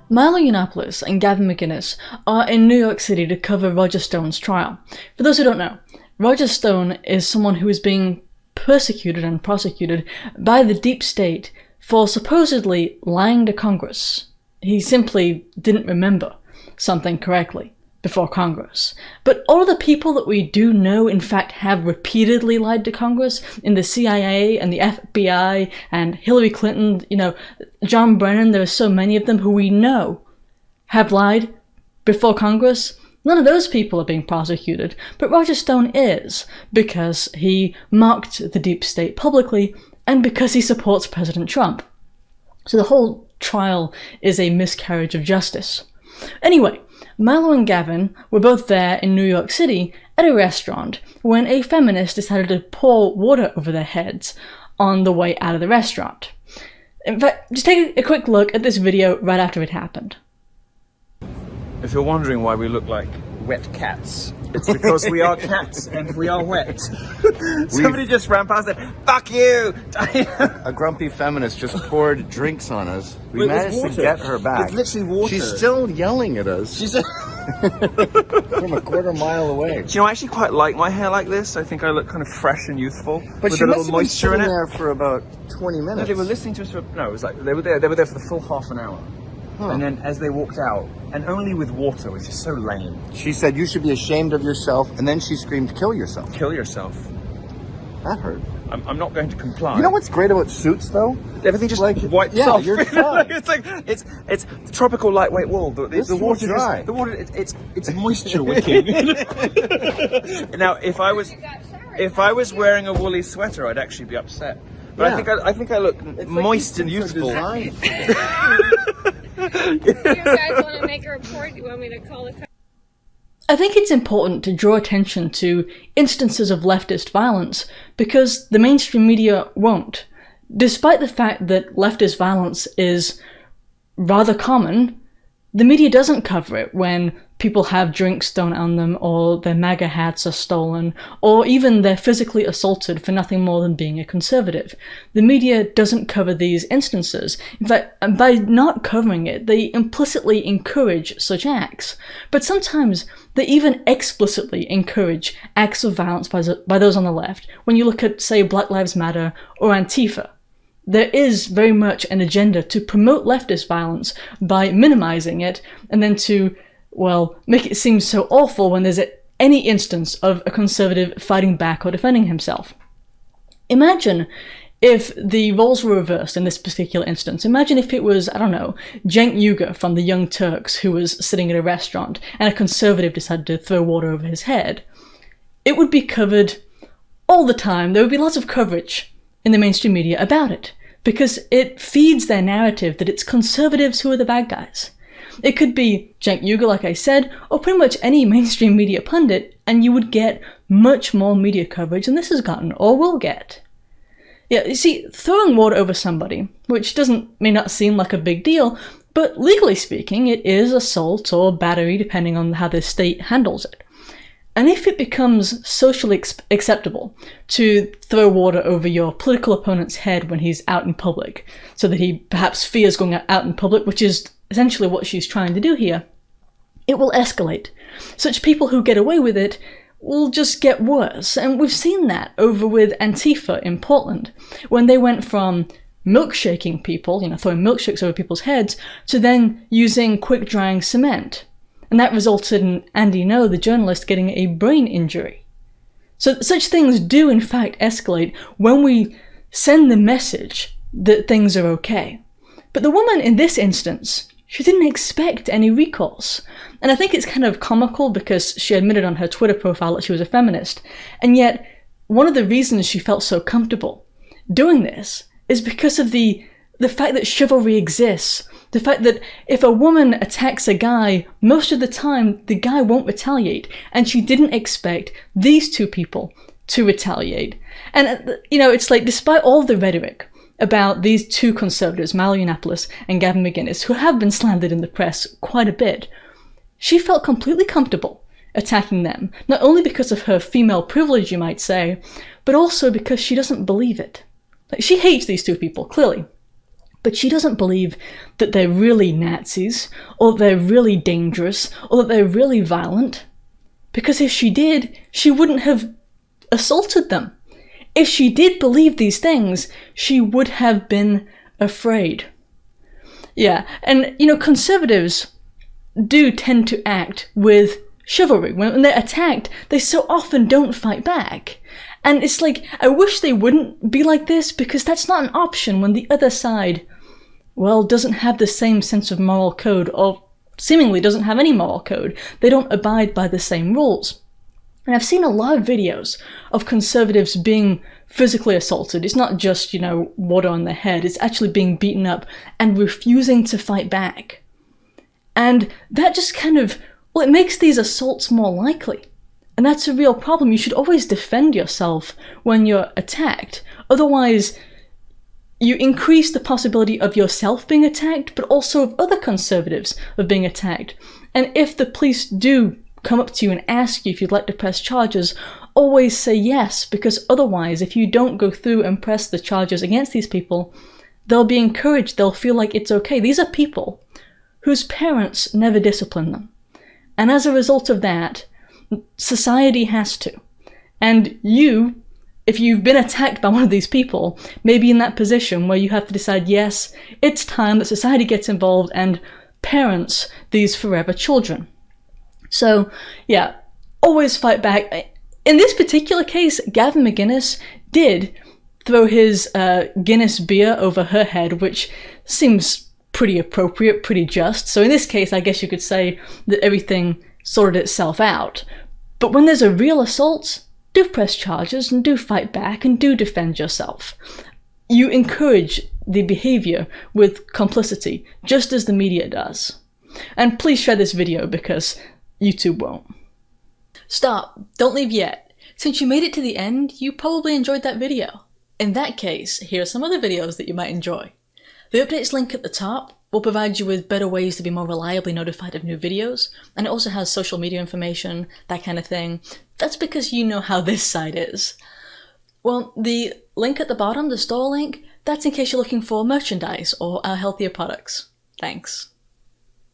Milo and Gavin McInnes are in New York City to cover Roger Stone's trial. For those who don't know, Roger Stone is someone who is being persecuted and prosecuted by the deep state for supposedly lying to Congress. He simply didn't remember something correctly before Congress. But all of the people that we do know in fact have repeatedly lied to Congress, in the CIA and the FBI and Hillary Clinton, John Brennan, there are so many of them who we know have lied before Congress. None of those people are being prosecuted, but Roger Stone is, because he mocked the deep state publicly and because he supports President Trump. So the whole trial is a miscarriage of justice. Anyway, Milo and Gavin were both there in New York City at a restaurant when a feminist decided to pour water over their heads on the way out of the restaurant. In fact, just take a quick look at this video right after it happened. If you're wondering why we look like wet cats, it's because we are cats and we are wet. Somebody just ran past it. Fuck you! A grumpy feminist just poured drinks on us. We managed to get her back. It's literally water. She's still yelling at us. She's from a quarter mile away. Do you know, I actually quite like my hair like this. I think I look kind of fresh and youthful. But with she a must little have moisture been in it. There for about 20 minutes. No, they were listening to us for, no, it was like, they were there for the full half an hour. Huh. And then as they walked out, and only with water, which is so lame. She said, you should be ashamed of yourself, and then she screamed, kill yourself. Kill yourself. That hurt. I'm not going to comply. You know what's great about suits, though? Everything just like wipes off. You're fine. It's like it's tropical lightweight wool. The water dry. The water it's moisture wicking. Now, if I was wearing a woolly sweater, I'd actually be upset. But yeah. I think I look moist and youthful. Do you guys want to make a report? Do you want me to call the... I think it's important to draw attention to instances of leftist violence because the mainstream media won't. Despite the fact that leftist violence is rather common, the media doesn't cover it when people have drinks thrown on them, or their MAGA hats are stolen, or even they're physically assaulted for nothing more than being a conservative. The media doesn't cover these instances. In fact, by not covering it, they implicitly encourage such acts. But sometimes they even explicitly encourage acts of violence by those on the left. When you look at, say, Black Lives Matter or Antifa, there is very much an agenda to promote leftist violence by minimizing it, and then to, well, make it seem so awful when there's any instance of a conservative fighting back or defending himself. Imagine if the roles were reversed in this particular instance. Imagine if it was, I don't know, Cenk Uygur from the Young Turks who was sitting at a restaurant and a conservative decided to throw water over his head. It would be covered all the time. There would be lots of coverage in the mainstream media about it, because it feeds their narrative that it's conservatives who are the bad guys. It could be Cenk Uygur, like I said, or pretty much any mainstream media pundit, and you would get much more media coverage than this has gotten, or will get. Yeah, you see, throwing water over somebody, which may not seem like a big deal, but legally speaking, it is assault or battery, depending on how the state handles it. And if it becomes socially acceptable to throw water over your political opponent's head when he's out in public, so that he perhaps fears going out in public, which is essentially what she's trying to do here, it will escalate. Such people who get away with it will just get worse. And we've seen that over with Antifa in Portland, when they went from milkshaking people, throwing milkshakes over people's heads, to then using quick-drying cement. And that resulted in Andy Ngo, the journalist, getting a brain injury. So such things do in fact escalate when we send the message that things are okay. But the woman in this instance, she didn't expect any recourse. And I think it's kind of comical because she admitted on her Twitter profile that she was a feminist. And yet, one of the reasons she felt so comfortable doing this is because of the fact that chivalry exists. The fact that if a woman attacks a guy, most of the time the guy won't retaliate, and she didn't expect these two people to retaliate. And, it's like, despite all the rhetoric about these two conservatives, Milo and Gavin McInnes, who have been slandered in the press quite a bit, she felt completely comfortable attacking them, not only because of her female privilege, you might say, but also because she doesn't believe it. Like, she hates these two people, clearly. But she doesn't believe that they're really Nazis, or that they're really dangerous, or that they're really violent. Because if she did, she wouldn't have assaulted them. If she did believe these things, she would have been afraid. Yeah, and conservatives do tend to act with chivalry. When they're attacked, they so often don't fight back. And it's like, I wish they wouldn't be like this, because that's not an option when the other side, well, doesn't have the same sense of moral code, or seemingly doesn't have any moral code. They don't abide by the same rules. And I've seen a lot of videos of conservatives being physically assaulted. It's not just, water on their head. It's actually being beaten up and refusing to fight back. And that just kind of, it makes these assaults more likely. And that's a real problem. You should always defend yourself when you're attacked. Otherwise, you increase the possibility of yourself being attacked, but also of other conservatives of being attacked. And if the police do come up to you and ask you if you'd like to press charges, always say yes, because otherwise, if you don't go through and press the charges against these people, they'll be encouraged, they'll feel like it's okay. These are people whose parents never disciplined them. And as a result of that, society has to. And you, if you've been attacked by one of these people, may be in that position where you have to decide, yes, it's time that society gets involved and parents these forever children. So, yeah, always fight back. In this particular case, Gavin McInnes did throw his Guinness beer over her head, which seems pretty appropriate, pretty just. So in this case, I guess you could say that everything sorted itself out. But when there's a real assault, do press charges and do fight back and do defend yourself. You encourage the behavior with complicity, just as the media does. And please share this video because YouTube won't. Stop, don't leave yet. Since you made it to the end, you probably enjoyed that video. In that case, here are some other videos that you might enjoy. The updates link at the top will provide you with better ways to be more reliably notified of new videos, and it also has social media information, that kind of thing. That's because you know how this site is. Well, the link at the bottom, the store link, that's in case you're looking for merchandise or our healthier products. Thanks.